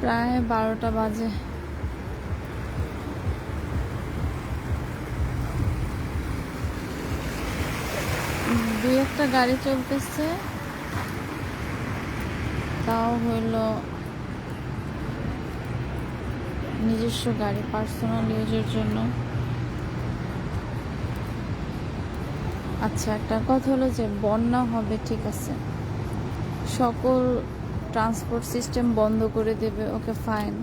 প্রায় 12টা বাজে। দুই একটা গাড়ি চলতেছে, তাও হইল নিজস্ব গাড়ি, পার্সোনাল ইউজের জন্য। আচ্ছা, একটা কথা হলো যে বন্যা হবে, ঠিক আছে, সকল ট্রান্সপোর্ট সিস্টেম বন্ধ করে দেবে, ওকে ফাইন,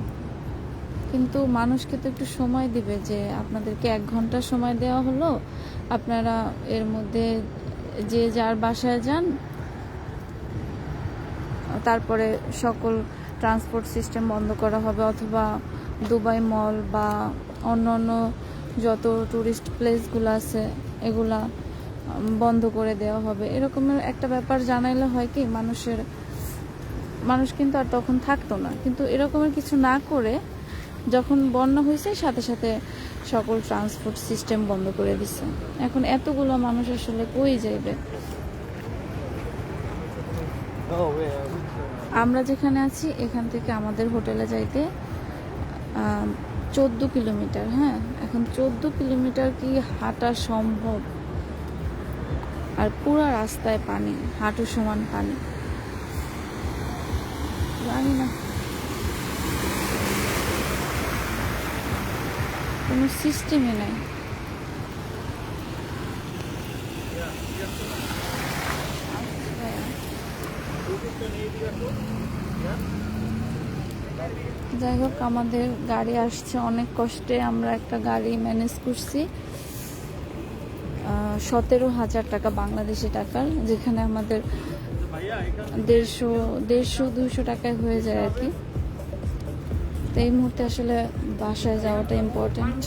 কিন্তু মানুষকে তো একটু সময় দিবে। যে আপনাদেরকে 1 ঘন্টা সময় দেওয়া হলো, আপনারা এর মধ্যে যে যার বাসায় যান, তারপরে সকল ট্রান্সপোর্ট সিস্টেম বন্ধ করা হবে, অথবা দুবাই মল বা অন্য অন্য যত ট্যুরিস্ট প্লেসগুলো আছে এগুলা বন্ধ করে দেওয়া হবে। এরকমের একটা ব্যাপার জানাইলে হয় কি, মানুষ কিন্তু আর তখন থাকতো না। কিন্তু এরকমের কিছু না করে যখন বন্যা হয়েছে সাথে সাথে সকল ট্রান্সপোর্ট সিস্টেম বন্ধ করে দিছে। এখন এতগুলো মানুষ আসলে কই যাইবে? আমরা যেখানে আছি এখান থেকে আমাদের হোটেলে যাইতে 14 কিলোমিটার। হ্যাঁ, এখন 14 কিলোমিটার কি হাঁটা সম্ভব? আর পুরা রাস্তায় পানি, হাঁটু সমান পানি। জানি না, কোনো সিস্টেমই নাই। যাই হোক, আমাদের গাড়ি আসছে অনেক কষ্টে। আমরা একটা গাড়ি ম্যানেজ করছি 17,000 টাকা বাংলাদেশি টাকার, যেখানে আমাদের 150-200 টাকায় হয়ে যায় আর কি। তো এই মুহূর্তে আসলে বাসায় যাওয়াটা ইম্পর্টেন্ট।